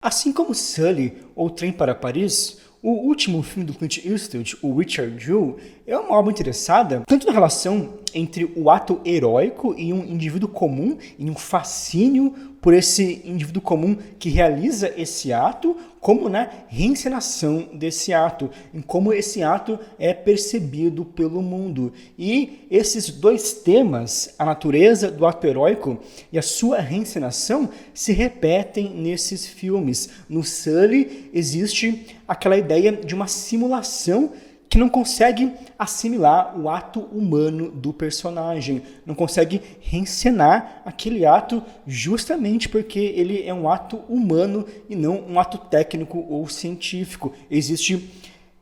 Assim como Sully ou Trem para Paris, o último filme do Clint Eastwood, o Richard Jewell, é uma obra interessada tanto na relação entre o ato heróico e um indivíduo comum, e um fascínio por esse indivíduo comum que realiza esse ato, como na reencenação desse ato, em como esse ato é percebido pelo mundo. E esses dois temas, a natureza do ato heróico e a sua reencenação, se repetem nesses filmes. No Sully existe aquela ideia de uma simulação que não consegue assimilar o ato humano do personagem, não consegue reencenar aquele ato justamente porque ele é um ato humano e não um ato técnico ou científico. Existe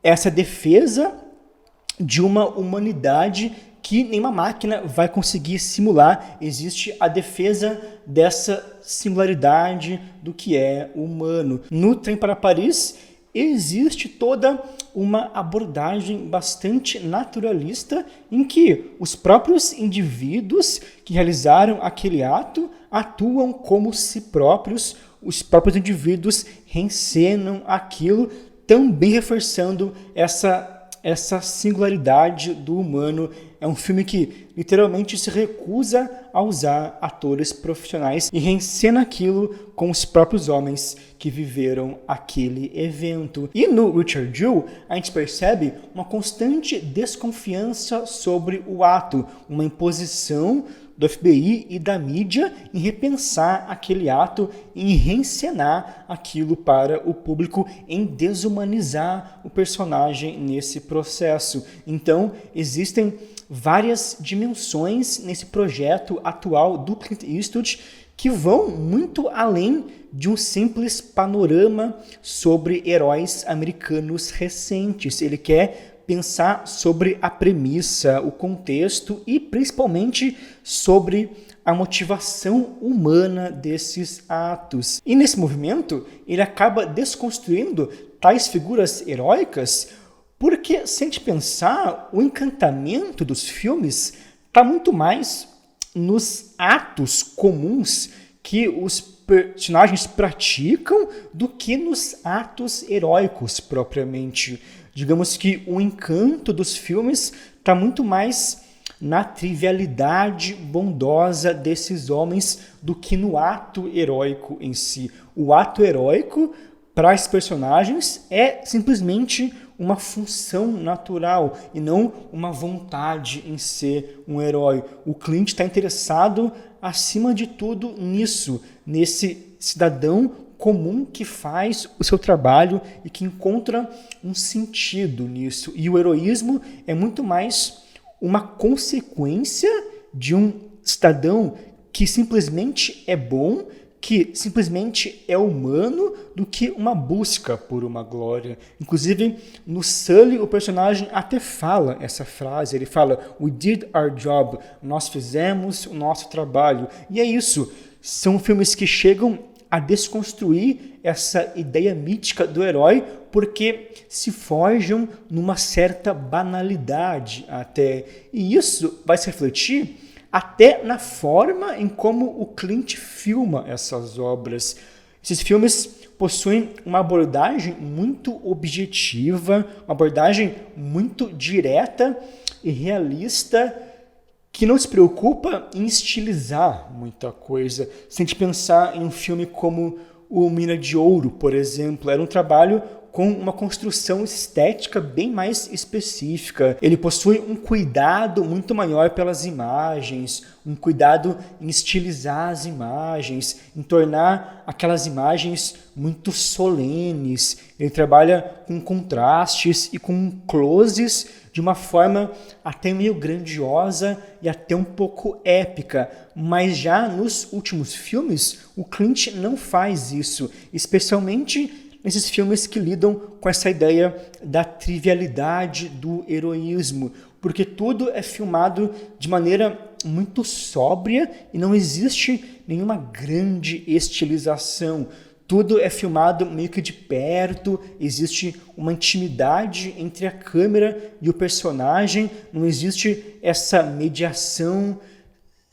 essa defesa de uma humanidade que nenhuma máquina vai conseguir simular. Existe a defesa dessa singularidade do que é humano. No Trem para Paris, existe toda uma abordagem bastante naturalista em que os próprios indivíduos que realizaram aquele ato atuam como si próprios, os próprios indivíduos reencenam aquilo, também reforçando essa singularidade do humano. É um filme que literalmente se recusa a usar atores profissionais e reencena aquilo com os próprios homens que viveram aquele evento. E no Richard Jewell, a gente percebe uma constante desconfiança sobre o ato, uma imposição do FBI e da mídia em repensar aquele ato, em reencenar aquilo para o público, em desumanizar o personagem nesse processo. Então, existem várias dimensões nesse projeto atual do Clint Eastwood que vão muito além de um simples panorama sobre heróis americanos recentes. Ele quer pensar sobre a premissa, o contexto e principalmente sobre a motivação humana desses atos. E nesse movimento, ele acaba desconstruindo tais figuras heróicas porque, se a gente pensar, o encantamento dos filmes está muito mais nos atos comuns que os personagens praticam do que nos atos heróicos propriamente. Digamos que o encanto dos filmes está muito mais na trivialidade bondosa desses homens do que no ato heróico em si. O ato heróico, para esses personagens, é simplesmente uma função natural e não uma vontade em ser um herói. O Clint está interessado, acima de tudo, nisso, nesse cidadão comum que faz o seu trabalho e que encontra um sentido nisso. E o heroísmo é muito mais uma consequência de um cidadão que simplesmente é bom, que simplesmente é humano, do que uma busca por uma glória. Inclusive, no Sully, o personagem até fala essa frase, ele fala, "We did our job", nós fizemos o nosso trabalho. E é isso, são filmes que chegam a desconstruir essa ideia mítica do herói, porque se forjam numa certa banalidade até. E isso vai se refletir até na forma em como o Clint filma essas obras. Esses filmes possuem uma abordagem muito objetiva, uma abordagem muito direta e realista, que não se preocupa em estilizar muita coisa. Se a gente pensar em um filme como O Mina de Ouro, por exemplo, era um trabalho com uma construção estética bem mais específica. Ele possui um cuidado muito maior pelas imagens, um cuidado em estilizar as imagens, em tornar aquelas imagens muito solenes. Ele trabalha com contrastes e com closes de uma forma até meio grandiosa e até um pouco épica. Mas já nos últimos filmes, o Clint não faz isso, especialmente nesses filmes que lidam com essa ideia da trivialidade do heroísmo, porque tudo é filmado de maneira muito sóbria e não existe nenhuma grande estilização. Tudo é filmado meio que de perto, existe uma intimidade entre a câmera e o personagem, não existe essa mediação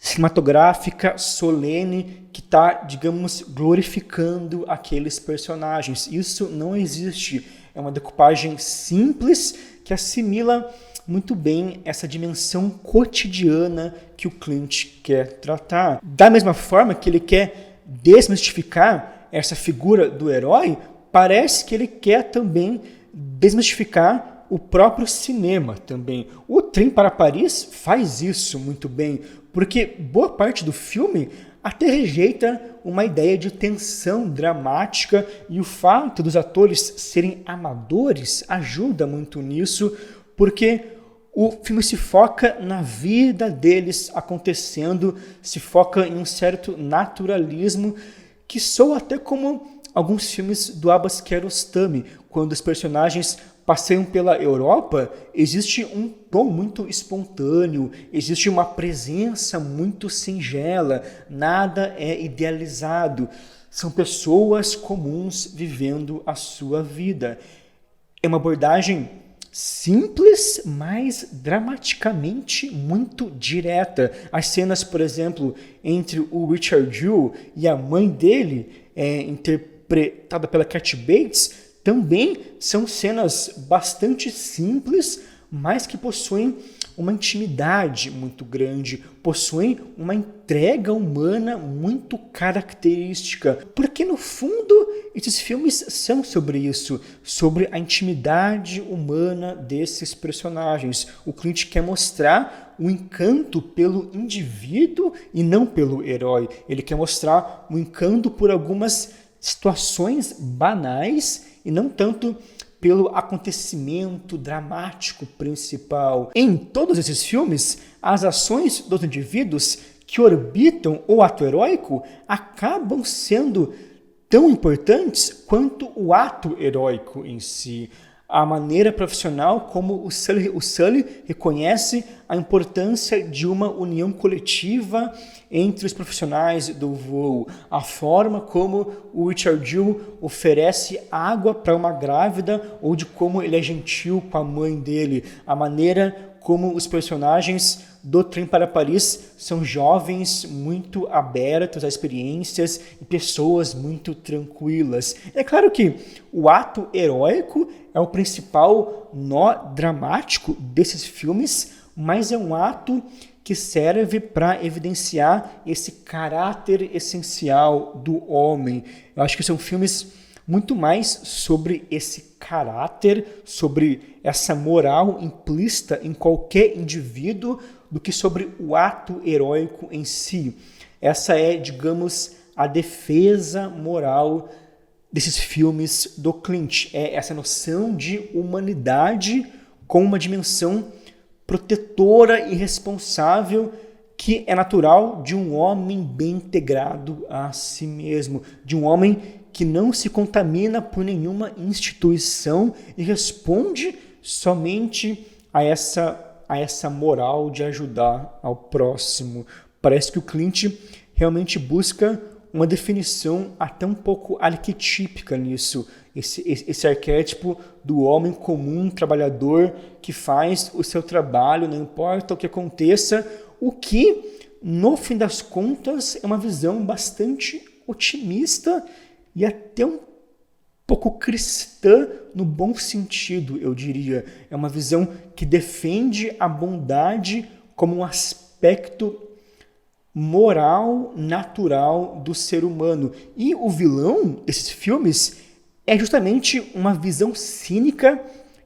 cinematográfica, solene, que está, digamos, glorificando aqueles personagens. Isso não existe. É uma decupagem simples que assimila muito bem essa dimensão cotidiana que o Clint quer tratar. Da mesma forma que ele quer desmistificar essa figura do herói, parece que ele quer também desmistificar o próprio cinema também. O Trem para Paris faz isso muito bem, porque boa parte do filme até rejeita uma ideia de tensão dramática, e o fato dos atores serem amadores ajuda muito nisso, porque o filme se foca na vida deles acontecendo, se foca em um certo naturalismo que soa até como alguns filmes do Abbas Kiarostami. Quando os personagens passeiam pela Europa, existe um tom muito espontâneo, existe uma presença muito singela, nada é idealizado. São pessoas comuns vivendo a sua vida. É uma abordagem simples, mas dramaticamente muito direta. As cenas, por exemplo, entre o Richard Jewell e a mãe dele, interpretada pela Kathy Bates, também são cenas bastante simples, mas que possuem uma intimidade muito grande, possuem uma entrega humana muito característica, porque no fundo esses filmes são sobre isso, sobre a intimidade humana desses personagens. O Clint quer mostrar o encanto pelo indivíduo e não pelo herói. Ele quer mostrar o encanto por algumas situações banais e não tanto pelo acontecimento dramático principal. Em todos esses filmes, as ações dos indivíduos que orbitam o ato heróico acabam sendo tão importantes quanto o ato heróico em si. A maneira profissional como o Sully reconhece a importância de uma união coletiva entre os profissionais do voo, a forma como o Richard Jewell oferece água para uma grávida ou de como ele é gentil com a mãe dele, a maneira como os personagens do Trem para Paris são jovens muito abertos a experiências e pessoas muito tranquilas. É claro que o ato heróico é o principal nó dramático desses filmes, mas é um ato que serve para evidenciar esse caráter essencial do homem. Eu acho que são filmes muito mais sobre esse caráter, sobre essa moral implícita em qualquer indivíduo, do que sobre o ato heróico em si. Essa é, digamos, a defesa moral desses filmes do Clint. É essa noção de humanidade com uma dimensão protetora e responsável que é natural de um homem bem integrado a si mesmo, de um homem que não se contamina por nenhuma instituição e responde somente a essa moral de ajudar ao próximo. Parece que o Clint realmente busca uma definição até um pouco arquetípica nisso, esse arquétipo do homem comum, trabalhador, que faz o seu trabalho, não importa o que aconteça, o que, no fim das contas, é uma visão bastante otimista e até um pouco cristã no bom sentido, eu diria. É uma visão que defende a bondade como um aspecto moral, natural do ser humano. E o vilão desses filmes é justamente uma visão cínica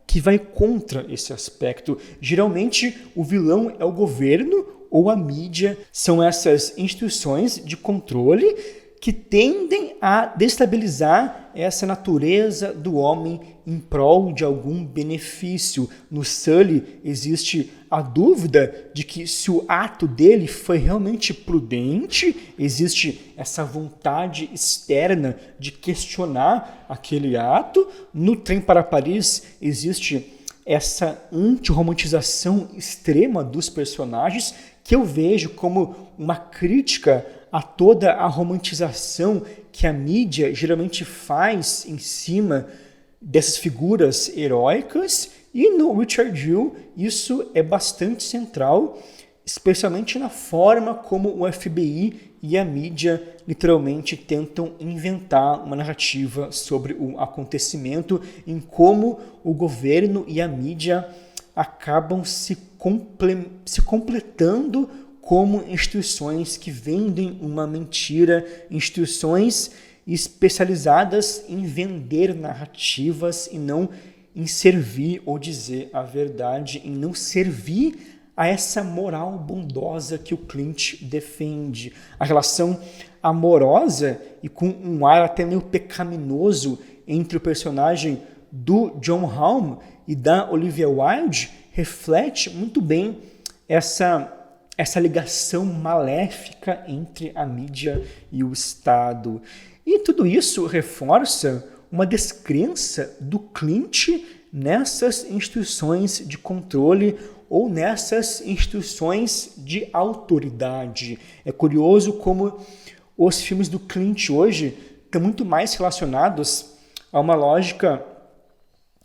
que vai contra esse aspecto. Geralmente, o vilão é o governo ou a mídia, são essas instituições de controle que tendem a destabilizar essa natureza do homem em prol de algum benefício. No Sully existe a dúvida de que se o ato dele foi realmente prudente, existe essa vontade externa de questionar aquele ato. No Trem para Paris existe essa antirromantização extrema dos personagens, que eu vejo como uma crítica a toda a romantização que a mídia geralmente faz em cima dessas figuras heróicas, e no Richard Jewell isso é bastante central, especialmente na forma como o FBI e a mídia literalmente tentam inventar uma narrativa sobre o acontecimento, em como o governo e a mídia acabam se completando como instituições que vendem uma mentira, instituições especializadas em vender narrativas e não em servir ou dizer a verdade, em não servir a essa moral bondosa que o Clint defende. A relação amorosa e com um ar até meio pecaminoso entre o personagem do John Hamm e da Olivia Wilde reflete muito bem essa ligação maléfica entre a mídia e o Estado. E tudo isso reforça uma descrença do Clint nessas instituições de controle ou nessas instituições de autoridade. É curioso como os filmes do Clint hoje estão muito mais relacionados a uma lógica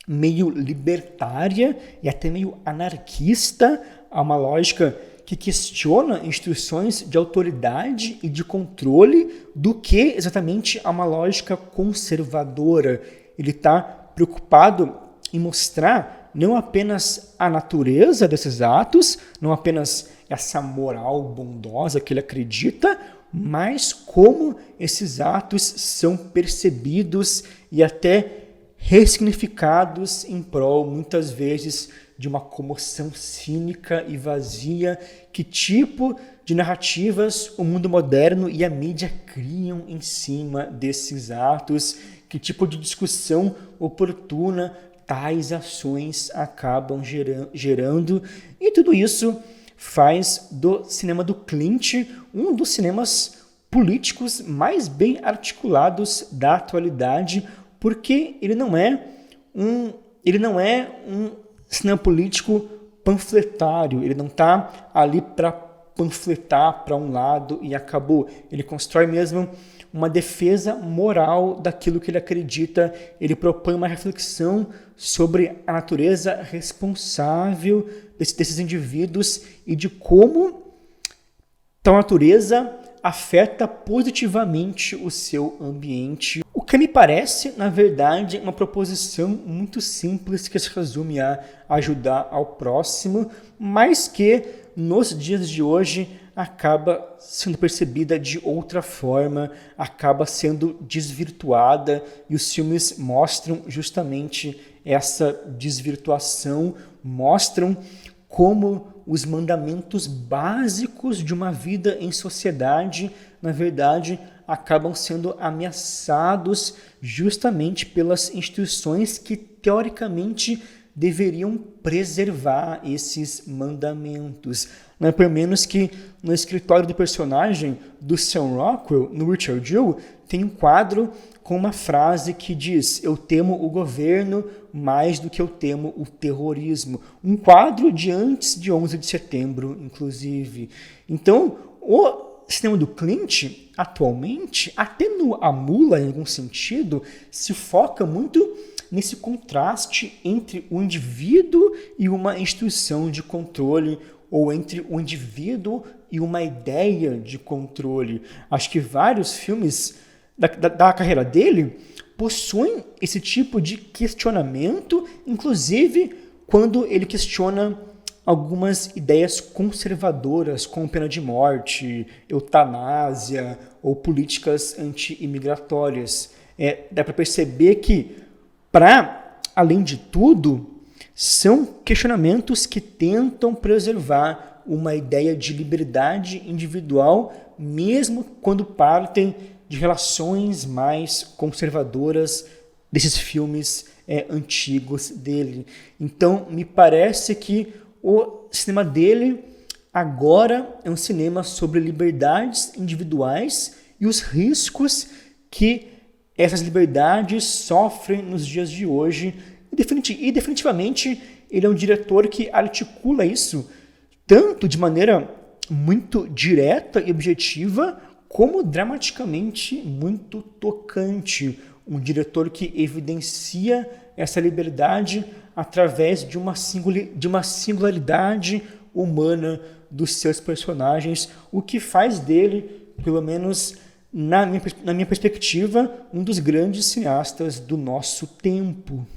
meio libertária e até meio anarquista, a uma lógica que questiona instituições de autoridade e de controle do que exatamente a uma lógica conservadora. Ele está preocupado em mostrar não apenas a natureza desses atos, não apenas essa moral bondosa que ele acredita, mas como esses atos são percebidos e até ressignificados em prol, muitas vezes, de uma comoção cínica e vazia. Que tipo de narrativas o mundo moderno e a mídia criam em cima desses atos? Que tipo de discussão oportuna tais ações acabam gerando? E tudo isso faz do cinema do Clint um dos cinemas políticos mais bem articulados da atualidade, porque ele não é um cinema político panfletário, ele não está ali para panfletar para um lado e acabou. Ele constrói mesmo uma defesa moral daquilo que ele acredita, ele propõe uma reflexão sobre a natureza responsável desses indivíduos e de como tal natureza afeta positivamente o seu ambiente. O que me parece, na verdade, uma proposição muito simples que se resume a ajudar ao próximo, mas que nos dias de hoje acaba sendo percebida de outra forma, acaba sendo desvirtuada, e os filmes mostram justamente essa desvirtuação, mostram como os mandamentos básicos de uma vida em sociedade, na verdade, acabam sendo ameaçados justamente pelas instituições que, teoricamente, deveriam preservar esses mandamentos. Não é por menos que no escritório do personagem do Sam Rockwell, no Richard Jewell, tem um quadro com uma frase que diz: "Eu temo o governo mais do que eu temo o terrorismo". Um quadro de antes de 11 de setembro, inclusive. Então, o cinema do Clint, atualmente, até no A Mula, em algum sentido, se foca muito nesse contraste entre o indivíduo e uma instituição de controle, ou entre o indivíduo e uma ideia de controle. Acho que vários filmes da carreira dele possuem esse tipo de questionamento, inclusive quando ele questiona algumas ideias conservadoras, como pena de morte, eutanásia ou políticas anti-imigratórias. Dá para perceber que, para além de tudo, são questionamentos que tentam preservar uma ideia de liberdade individual, mesmo quando partem de relações mais conservadoras desses filmes antigos dele. Então, me parece que o cinema dele agora é um cinema sobre liberdades individuais e os riscos que essas liberdades sofrem nos dias de hoje. E definitivamente ele é um diretor que articula isso tanto de maneira muito direta e objetiva, como dramaticamente muito tocante. Um diretor que evidencia essa liberdade através de uma singularidade humana dos seus personagens, o que faz dele, pelo menos na minha perspectiva, um dos grandes cineastas do nosso tempo.